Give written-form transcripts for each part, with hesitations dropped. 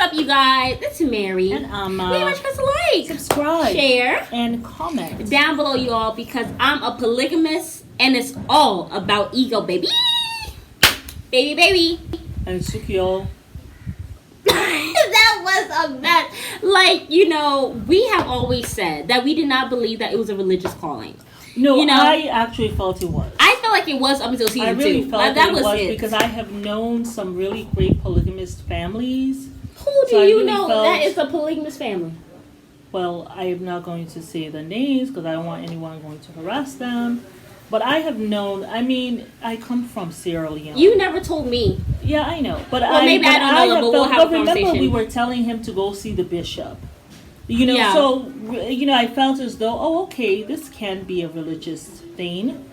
What's up, you guys? It's Mary. And Leave us a like, subscribe, share, and comment down below, you all, because I'm a polygamist and it's all about ego, baby. Baby. and Sukyo. That was a mess. Like, you know, we have always said that we did not believe that it was a religious calling. No, you know, I actually felt it was. I felt like it was up until season 2. I really felt like, that it was because I have known some really great polygamist families. Who do you know that is a polygamous family? Well, I am not going to say the names because I don't want anyone going to harass them. But I have known, I come from Sierra Leone. You never told me. Yeah, I know. But maybe I don't know, but we'll have a conversation. Remember we were telling him to go see the bishop. You know, yeah. So, you know, I felt as though, okay, this can be a religious thing.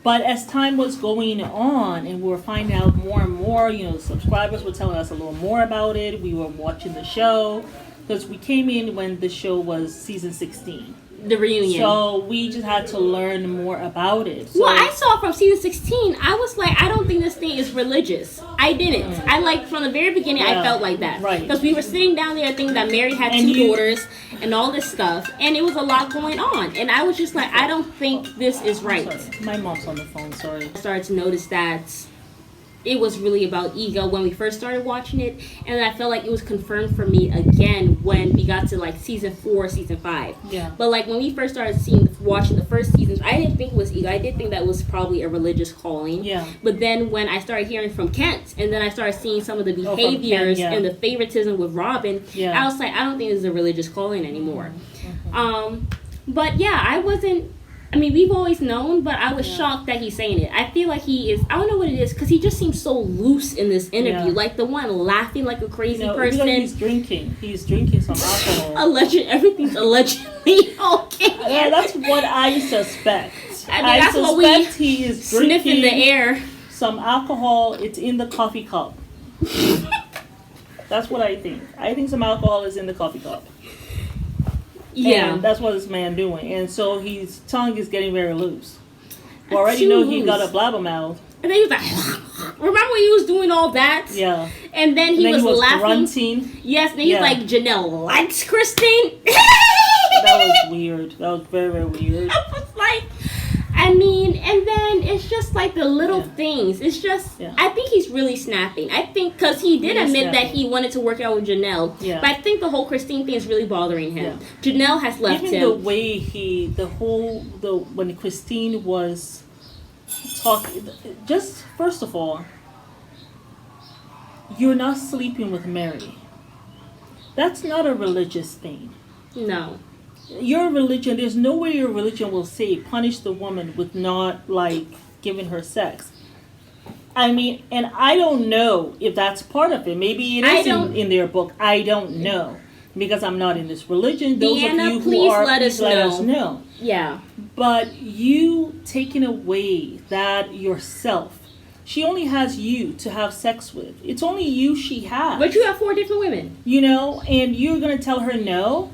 But as time was going on and we were finding out more and more, you know, subscribers were telling us a little more about it. We were watching the show because we came in when the show was season 16. The reunion. So we just had to learn more about it. So, well, I saw from season 16, I was like, I don't think this thing is religious. I didn't. I from the very beginning, I felt like that. Right. Because we were sitting down there thinking that Mary had two daughters and all this stuff. And it was a lot going on. And I was just like, I don't think this is right. Sorry. My mom's on the phone, sorry. I started to notice that it was really about ego when we first started watching it, and I felt like it was confirmed for me again when we got to like season 4, season 5. Yeah. But like when we first started watching the first seasons, I didn't think it was ego. I did think that was probably a religious calling. Yeah. But then when I started hearing from Kent, and then I started seeing some of the behaviors and the favoritism with Robin, I was like, I don't think this is a religious calling anymore. Mm-hmm. But yeah, I wasn't. I mean, we've always known, but I was shocked that he's saying it. I feel like he is, I don't know what it is, because he just seems so loose in this interview. Yeah. Like the one laughing like a crazy person. He's drinking some alcohol. Everything's allegedly okay. Yeah, that's what I suspect. I suspect he is sniffing drinking the air. Some alcohol, it's in the coffee cup. That's what I think. I think some alcohol is in the coffee cup. Yeah. And that's what this man doing. And so his tongue is getting very loose. We already know he got a blabbermouth. And then he was like, remember when he was doing all that? Yeah. And then he was laughing. Grunting. Yes, and he's like, Janelle likes Christine. That was weird. That was very, very weird. I was like, and then it's just like the little things. It's just, I think he's really snapping. I think, because he did admit that he wanted to work out with Janelle. Yeah. But I think the whole Christine thing is really bothering him. Yeah. Janelle has left him. Even the way when Christine was talking, just first of all, you're not sleeping with Mary. That's not a religious thing. No. Your religion, there's no way your religion will say punish the woman with not like giving her sex. I mean, and I don't know if that's part of it. Maybe it is in their book. I don't know because I'm not in this religion. Those of you who are, please let us know. Yeah. But you taking away that yourself. She only has you to have sex with. It's only you she has. But you have 4 different women. You know, and you're going to tell her no?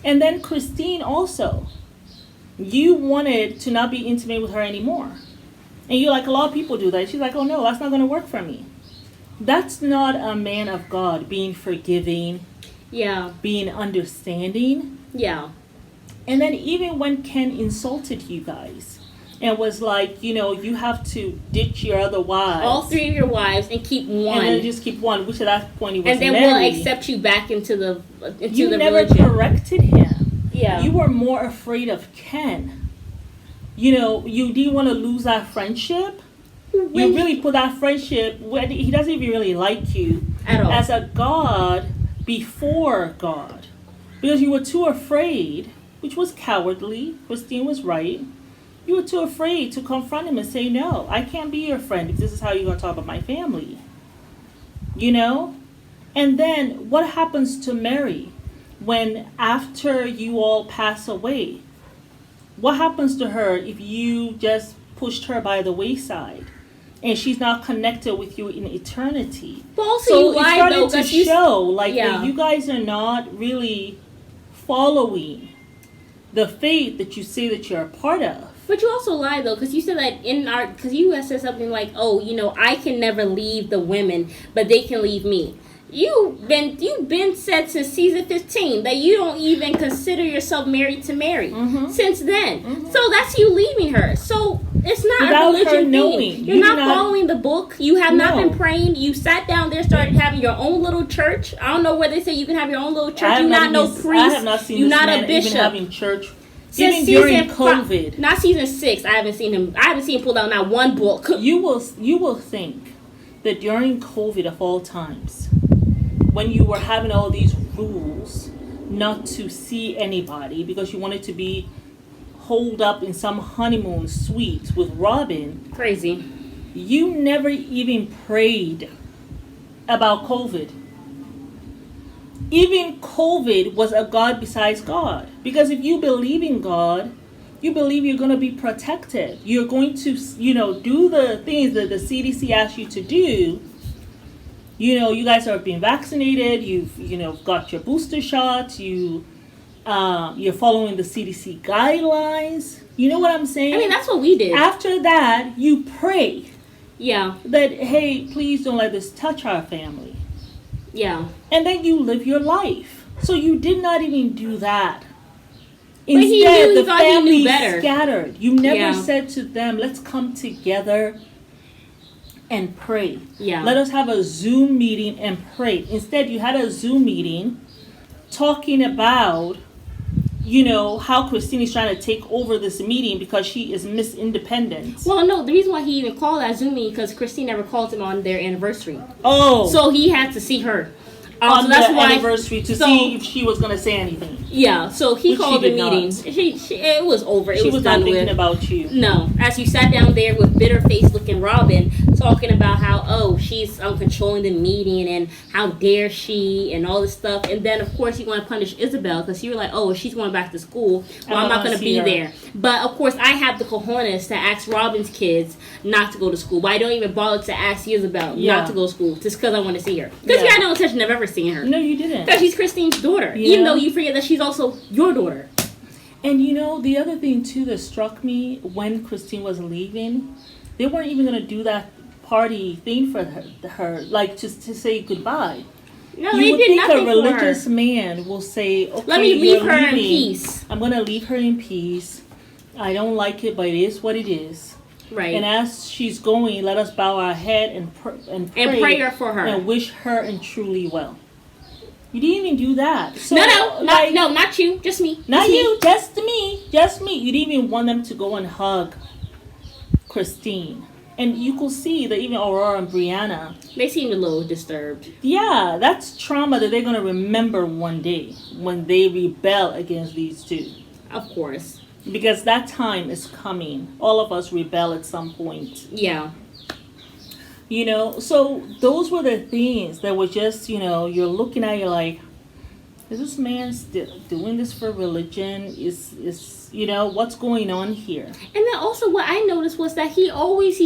And then Christine also, you wanted to not be intimate with her anymore. And you're like, a lot of people do that. She's like, oh no, that's not going to work for me. That's not a man of God being forgiving. Yeah. Being understanding. Yeah. And then even when Ken insulted you guys and was like, you know, you have to ditch your other wives. All 3 of your wives and keep one. And then just keep one, which at that point he was married. And then married. we'll accept you back into the You never religion. corrected him. Yeah. You were more afraid of Ken. You know, you didn't want to lose that friendship. You really put that friendship, he doesn't even really like you. At all. As a God before God. Because you were too afraid, which was cowardly. Christine was right. You were too afraid to confront him and say, no, I can't be your friend if this is how you're going to talk about my family. You know? And then what happens to Mary when after you all pass away? What happens to her if you just pushed her by the wayside and she's not connected with you in eternity? But also so you lied, though, it started to show that you guys are not really following the faith that you say that you're a part of. But you also lied, though, because you said that because you said something like, oh, you know, I can never leave the women, but they can leave me. you've been said since season 15 that you don't even consider yourself married to Mary since then. So that's you leaving her. So it's not without a religion thing. You're not following the book. You have not been praying. You sat down there, started having your own little church. I don't know where they say you can have your own little church. You're not no priest. I have not seen you're this not man a bishop. Even having church. Since even during COVID. Not season 6. I haven't seen him pull out not one book. You will think that during COVID of all times, when you were having all these rules not to see anybody because you wanted to be holed up in some honeymoon suite with Robin. Crazy. You never even prayed about COVID. Even COVID was a God besides God. Because if you believe in God, you believe you're going to be protected. You're going to, do the things that the CDC asks you to do. You guys are being vaccinated. You've got your booster shots. You're following the CDC guidelines. You know what I'm saying? I mean, that's what we did. After that, you pray. Yeah. That, hey, please don't let this touch our family. Yeah. And then you live your life. So you did not even do that. Instead, the family better. Scattered. You never said to them, let's come together and pray. Yeah. Let us have a Zoom meeting and pray. Instead, you had a Zoom meeting talking about, how Christine is trying to take over this meeting because she is Miss Independent. Well, no, the reason why he even called that Zoom meeting because Christine never called him on their anniversary. Oh. So he had to see her. On so that's the why, anniversary to see if she was going to say anything. Yeah, so he called the meeting. It was over. It was done not thinking with. About you. No, as you sat down there with bitter face looking Robin, talking about how she's controlling the meeting and how dare she and all this stuff, and then of course you want to punish Isabel because you were like, if she's going back to school, well I'm not going to be there. But of course I have the cojones to ask Robin's kids not to go to school, but I don't even bother to ask Isabel not to go to school just because I want to see her because you had no intention of ever seeing her. No, you didn't. Because she's Christine's daughter. Yeah. Even though you forget that she's also your daughter. And the other thing too that struck me when Christine was leaving, they weren't even going to do that party thing for her like just to say goodbye. No, they did nothing for her. You would think a religious man will say, okay, let me leave her in peace. I'm going to leave her in peace. I don't like it, but it is what it is. Right. And as she's going, let us bow our head and pray for her and wish her and truly well. You didn't even do that. So, not you, just me. Not you, just me. You didn't even want them to go and hug Christine. And you could see that even Aurora and Brianna, they seemed a little disturbed. Yeah, that's trauma that they're going to remember one day when they rebel against these two. Of course. Because that time is coming. All of us rebel at some point. Yeah. So those were the things that were just, you're looking at, you're like, is this man still doing this for religion? Is what's going on here? And then also what I noticed was that he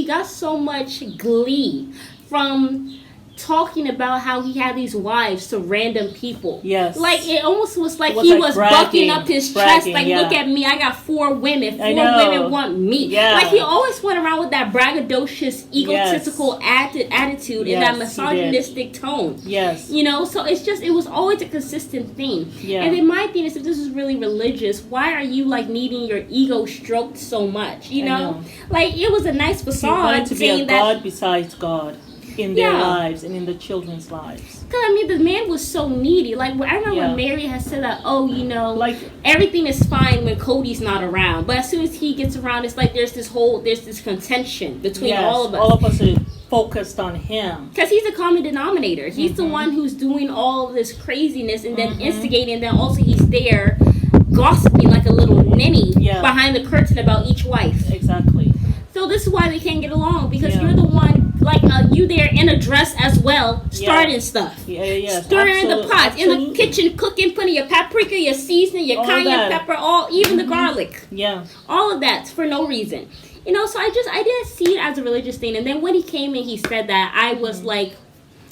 got so much glee from talking about how he had these wives to random people. Yes. Like, it almost was like he was bucking up his chest. Like, look at me. I got 4 women. 4 women want me. Yeah. Like, he always went around with that braggadocious, egotistical attitude and that misogynistic tone. Yes. So it was always a consistent theme. Yeah. And then my thing is, if this is really religious, why are you, like, needing your ego stroked so much? I know. Like, it was a nice facade to be a God besides God in their lives and in the children's lives. Because, the man was so needy. Like, I remember when Mary had said that, like, everything is fine when Cody's not around. But as soon as he gets around, it's like there's this contention between all of us. All of us are focused on him. Because he's a common denominator. He's the one who's doing all of this craziness and then instigating. And then also he's there gossiping like a little ninny behind the curtain about each wife. Exactly. So this is why they can't get along. Because you're the one... Like, you there in a dress as well, starting stuff. Stirring the pots, in the kitchen, cooking, putting your paprika, your seasoning, your cayenne pepper, even the garlic. Yeah. All of that for no reason. So I didn't see it as a religious thing. And then when he came and he said that, I was like,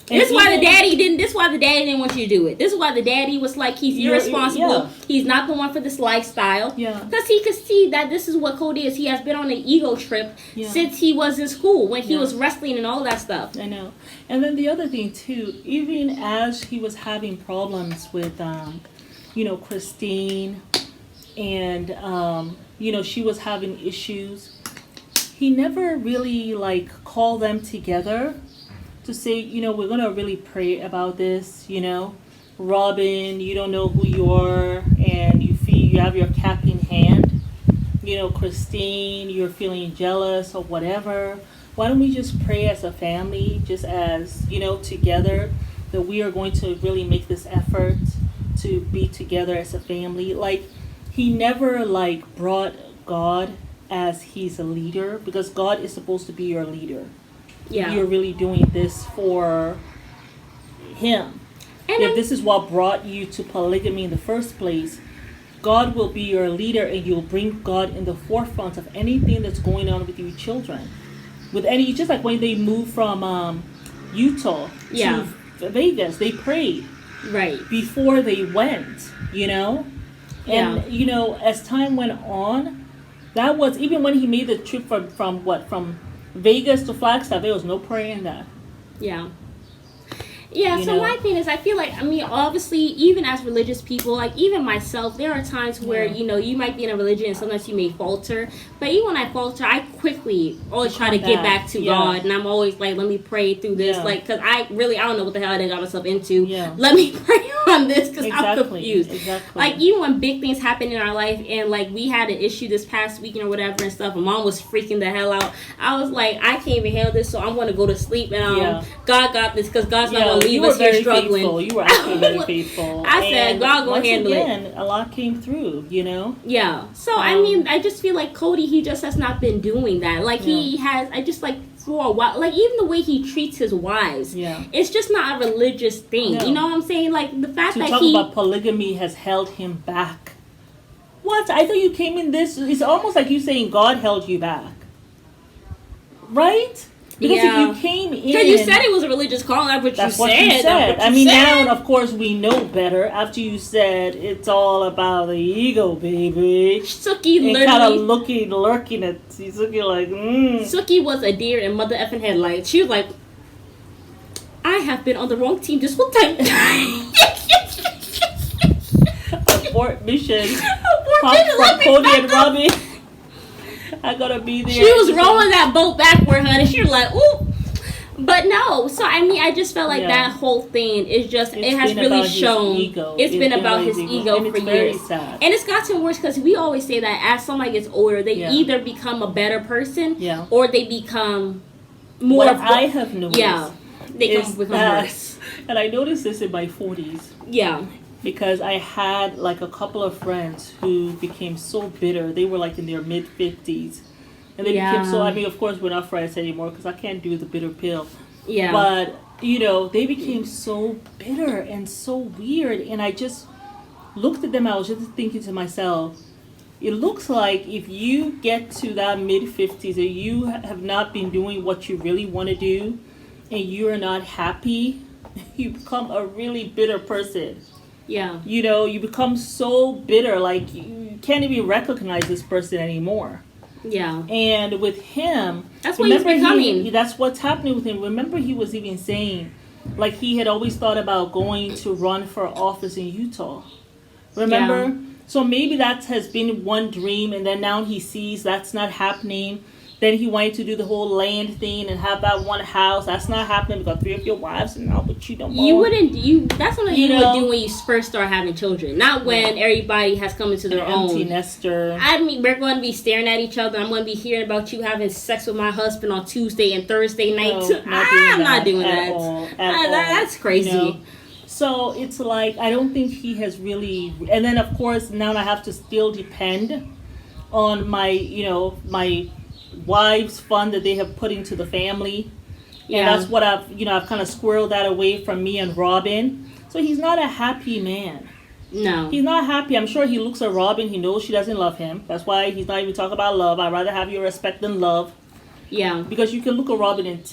This is why the daddy didn't want you to do it. This is why the daddy was like, he's irresponsible. Yeah. He's not the one for this lifestyle. Yeah. Because he could see that this is what Cody is. He has been on an ego trip since he was in school, when he was wrestling and all that stuff. I know. And then the other thing too, even as he was having problems with, Christine, and she was having issues, he never really called them together to say, we're going to really pray about this, Robin, you don't know who you are, and you feel you have your cap in hand. Christine, you're feeling jealous or whatever. Why don't we just pray as a family, just as, together, that we are going to really make this effort to be together as a family. He never, brought God as he's a leader, because God is supposed to be your leader. Yeah. You're really doing this for him. And if this is what brought you to polygamy in the first place, God will be your leader, and you'll bring God in the forefront of anything that's going on with your children. Just like when they moved from Utah to Vegas, they prayed before they went, And, as time went on, that was, even when he made the trip from Vegas to Flagstaff, there was no prayer in that. Yeah. Yeah, so my thing is, I feel like, obviously, even as religious people, even myself, there are times where, you might be in a religion and sometimes you may falter. But even when I falter, I quickly always try to get back to God. And I'm always like, let me pray through this. Because I don't know what the hell I got myself into. Yeah. Let me pray on this, because I'm confused. Exactly. Even when big things happen in our life, and we had an issue this past weekend or whatever and stuff, and Mom was freaking the hell out. I was like, I can't even handle this, so I'm going to go to sleep. And God got this, because God's not going to leave us here struggling. Faithful. You were actually very faithful. I said, God gonna handle it. A lot came through, Yeah. So I just feel like Cody, he just has not been doing that. He has. I just for a while, even the way he treats his wives. Yeah. It's just not a religious thing. No. You know what I'm saying? The fact that talk about polygamy has held him back. What? I thought you came in this. It's almost like you saying God held you back, right? Because if you came in... Because you said it was a religious calling. That's what you said. Now, of course, we know better. After you said it's all about the ego, baby. Suki literally... And kind of lurking at... He's looking like, Suki was a deer in mother effing headlights. She was like, I have been on the wrong team this whole time. Abort mission. From Cody and Robbie. I gotta be there. She was rolling that boat backward, honey. She was like, ooh. But no. So, I just felt like that whole thing is just, it has really shown. It's been about his ego for years. Sad. And it's gotten worse, because we always say that as somebody gets older, they either become a better person or they become more what I have noticed. Yeah. They become worse. And I noticed this in my 40s. Yeah. Because I had a couple of friends who became so bitter. They were in their mid-50s. And they became so, of course we're not friends anymore, because I can't do the bitter pill. Yeah. But, they became so bitter and so weird. And I just looked at them. I was just thinking to myself, it looks like if you get to that mid-50s and you have not been doing what you really want to do, and you are not happy, you become a really bitter person. Yeah. You become so bitter, you can't even recognize this person anymore. Yeah. And with him, that's what he's becoming. That's what's happening with him. Remember, he was even saying, he had always thought about going to run for office in Utah. Remember? Yeah. So maybe that has been one dream, and then now he sees that's not happening. Then he wanted to do the whole land thing and have that one house. That's not happening because 3 of your wives and now, but you don't want. That's something you would do when you first start having children. Not when everybody has come into their own. Empty nester. We're going to be staring at each other. I'm going to be hearing about you having sex with my husband on Tuesday and Thursday night. No, I'm not doing that. All. That's crazy. So it's I don't think he has really. And then, of course, now I have to still depend on my wives' fund that they have put into the family. Yeah. And that's what I've kind of squirreled that away from me and Robin. So he's not a happy man. No. He's not happy. I'm sure he looks at Robin. He knows she doesn't love him. That's why he's not even talking about love. I'd rather have your respect than love. Yeah. Because you can look at Robin and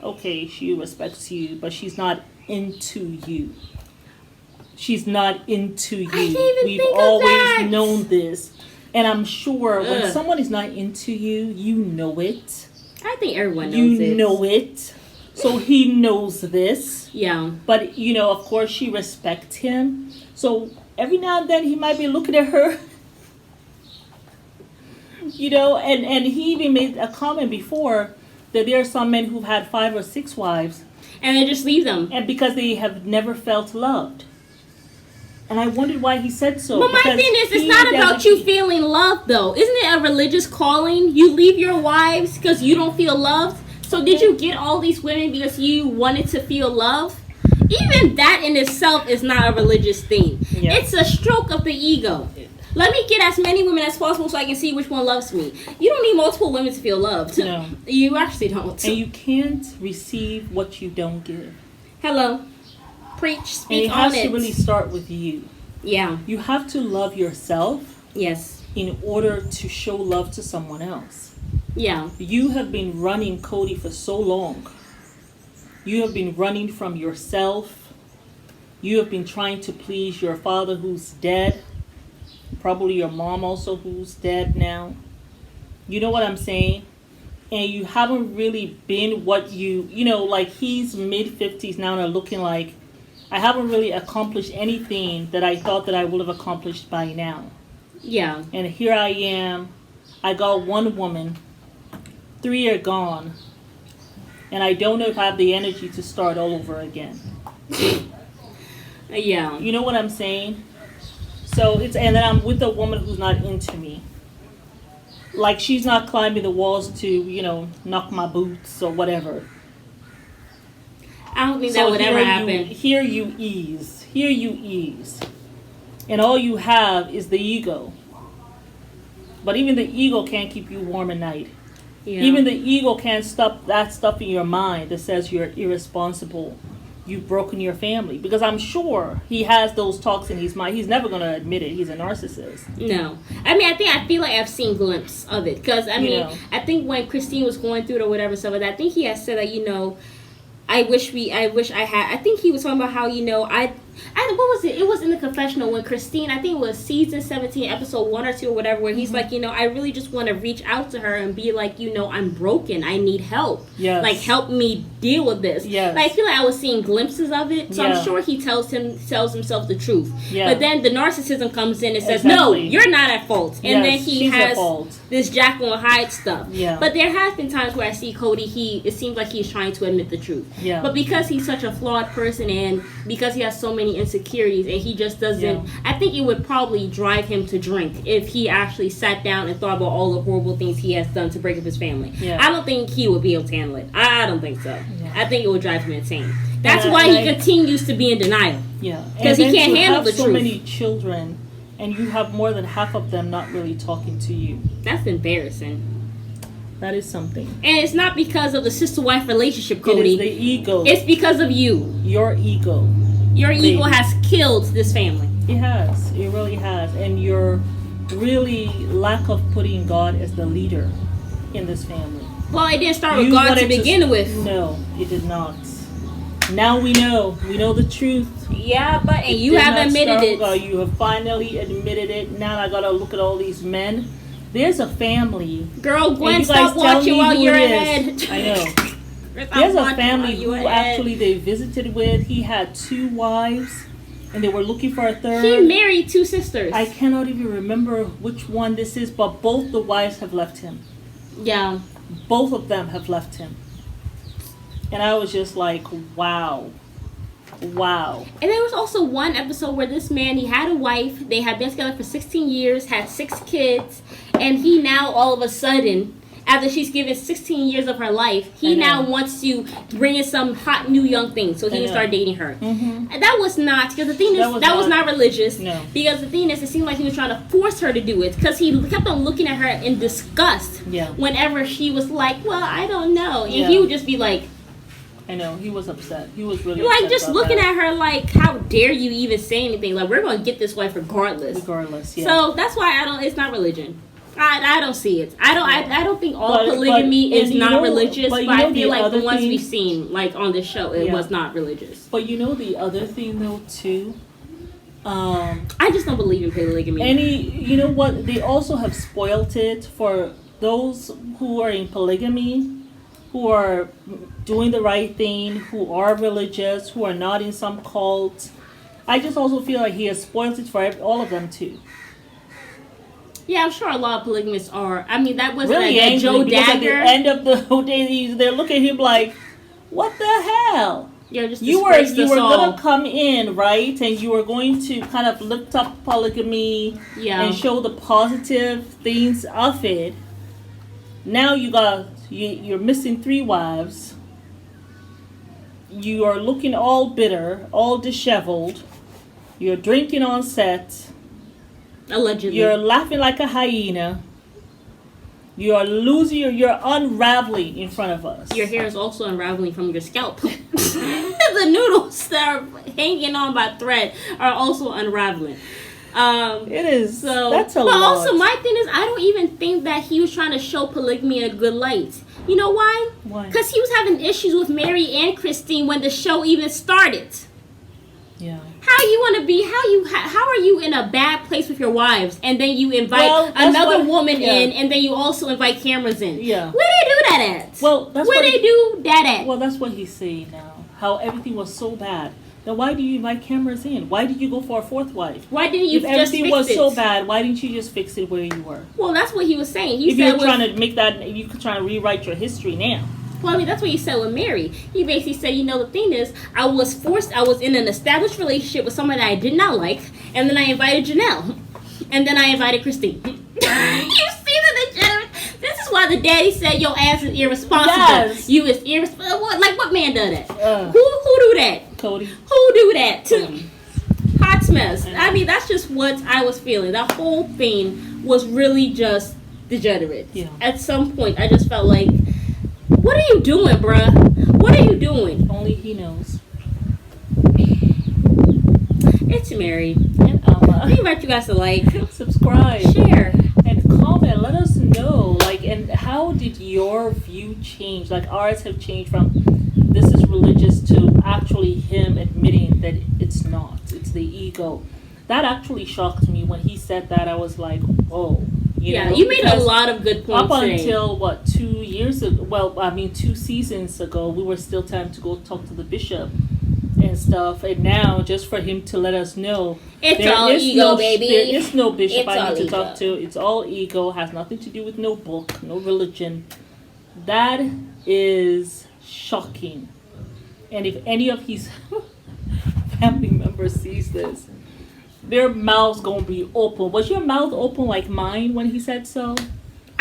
okay, she respects you, but she's not into you. She's not into you. I didn't even We've think always of that. known this. And I'm sure when someone is not into you, you know it. I think everyone knows You it. know it. So he knows this. Yeah. But, you know, of course, she respects him. So every now and then he might be looking at her. You know, and he even made a comment before that there are some men who've had 5 or 6 wives. And they just leave them. And because they have never felt loved. And I wondered why he said so. But my thing is, it's not about you feeling loved, though. Isn't it a religious calling? You leave your wives because you don't feel loved. So did you get all these women because you wanted to feel love? Even that in itself is not a religious thing. Yeah. It's a stroke of the ego. Let me get as many women as possible so I can see which one loves me. You don't need multiple women to feel loved. No. You actually don't. And you can't receive what you don't give. Hello. Preach, speak on it. And it has to really start with you. Yeah. You have to love yourself. Yes. In order to show love to someone else. Yeah. You have been running, Cody, for so long. You have been running from yourself. You have been trying to please your father who's dead. Probably your mom also who's dead now. You know what I'm saying? And you haven't really been what you know, like he's mid-50s now and looking like, I haven't really accomplished anything that I thought that I would have accomplished by now. Yeah. And here I am. I got 1 woman. 3 are gone. And I don't know if I have the energy to start all over again. Yeah. You know what I'm saying? So and then I'm with a woman who's not into me. Like she's not climbing the walls to, you know, knock my boots or whatever. I don't think that would ever happen. Here you ease. And all you have is the ego. But even the ego can't keep you warm at night. Yeah. Even the ego can't stop that stuff in your mind that says you're irresponsible. You've broken your family. Because I'm sure he has those talks in his mind. He's never going to admit it. He's a narcissist. No. I mean, I feel like I've seen glimpses of it. Because, I mean, I think when Christine was going through it or whatever stuff like that, I think he has said that, you know, I think he was talking about how, you know, what was it? It was in the confessional when Christine, I think it was season 17, episode 1 or 2 or whatever, where he's like, you know, I really just want to reach out to her and be like, you know, I'm broken. I need help. Yes. Like, help me deal with this. Yes. Like, I feel like I was seeing glimpses of it. So I'm sure he tells himself the truth. Yeah. But then the narcissism comes in and says, no, you're not at fault. And then he has this Jacqueline Hyde stuff. Yeah. But there has been times where I see Cody, it seems like he's trying to admit the truth. Yeah. But because he's such a flawed person and because he has so many insecurities and he just doesn't, I think it would probably drive him to drink if he actually sat down and thought about all the horrible things he has done to break up his family. Yeah. I don't think he would be able to handle it. I don't think so. Yeah. I think it would drive him insane. That's why he continues to be in denial. Yeah. Because he can't handle the truth. You have so many children and you have more than half of them not really talking to you. That's embarrassing. That is something. And it's not because of the sister-wife relationship, Cody. It is the ego. It's because of you. Your ego. Your ego has killed this family. It has. It really has. And your really lack of putting God as the leader in this family. Well, it didn't start with God to begin with. No, it did not. Now we know. We know the truth. Yeah, but and you have admitted it. God. You have finally admitted it. Now I gotta look at all these men. There's a family. Girl, Gwen, stop watching while you're ahead. I know. There's a family who actually they visited with. He had 2 wives, and they were looking for a 3rd. He married 2 sisters. I cannot even remember which one this is, but both the wives have left him. Yeah. Both of them have left him. And I was just like, wow. Wow. And there was also one episode where this man, he had a wife. They had been together for 16 years, had 6 kids, and he now all of a sudden, after she's given 16 years of her life, he now wants to bring in some hot new young thing so he can start dating her. Mm-hmm. And that was not, because the thing is, that was not religious. No. Because the thing is, it seemed like he was trying to force her to do it, because he kept on looking at her in disgust whenever she was like, well, I don't know. And he would just be like, I know, he was upset. He was really like upset just looking at her like, how dare you even say anything? Like, we're going to get this wife regardless. Regardless, yeah. So that's why it's not religion. I don't see it. I don't think all polygamy is not religious, but I feel like the ones we've seen, like on this show, it was not religious. But you know the other thing though too. I just don't believe in polygamy. You know what? They also have spoiled it for those who are in polygamy, who are doing the right thing, who are religious, who are not in some cult. I just also feel like he has spoiled it for all of them too. Yeah, I'm sure a lot of polygamists are. I mean, that wasn't really like Joe Dagger. At the end of the whole day, they're looking at him like, "What the hell? Yeah, just you were gonna come in, right? And you were going to kind of lift up polygamy and show the positive things of it. Now you're missing 3 wives. You are looking all bitter, all disheveled. You're drinking on set. Allegedly. You're laughing like a hyena. You're unraveling in front of us. Your hair is also unraveling from your scalp. The noodles that are hanging on by thread are also unraveling. It is. So that's a lot. But also, my thing is, I don't even think that he was trying to show polygamy in a good light. You know why? Why? Because he was having issues with Mary and Christine when the show even started. Yeah. How are you in a bad place with your wives and then you invite another woman in and then you also invite cameras in? Yeah. Where they do that at? Well, that's where they do that at? Well, that's what he's saying now. How everything was so bad. Then why do you invite cameras in? Why did you go for a 4th wife? Why didn't you if just everything was so bad, why didn't you just fix it where you were? Well, that's what he was saying. If you're trying to make that, you could try to rewrite your history now. Well, I mean, that's what he said with Mary. He basically said, the thing is, I was in an established relationship with someone that I did not like, and then I invited Janelle, and then I invited Christine. You see the degenerate? This is why the daddy said your ass is irresponsible. Yes. You is irresponsible. What man does that? Who do that? Cody. Who do that? Cody. Hot mess. I mean, that's just what I was feeling. That whole thing was really just degenerate. Yeah. At some point, I just felt like, what are you doing, bruh? What are you doing? Only he knows. It's Mary. And Alma. We invite you guys to like, subscribe, share, and comment. Let us know, and how did your view change? Like, ours have changed from this is religious to actually him admitting that it's not. It's the ego. That actually shocked me when he said that. I was like, whoa. You made a lot of good points up today. Until 2 years ago, 2 seasons ago, we were still telling him to go talk to the bishop and stuff, and now just for him to let us know it's all ego, baby. There is no bishop I need to ego. talk to. It's all ego. Has nothing to do with no book, no religion. That is shocking. And if any of his family members sees this, their mouth's gonna be open. Was your mouth open like mine when he said so?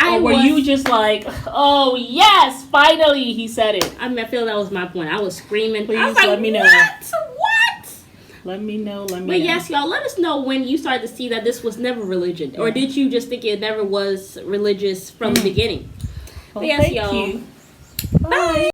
Or were you just like, oh yes, finally he said it? I mean, I feel that was my point. I was screaming. Please I was like, let me know. What? Let me know. But yes, y'all, let us know when you started to see that this was never religion. Or did you just think it never was religious from the beginning? Well, but yes, thank y'all. you. Bye.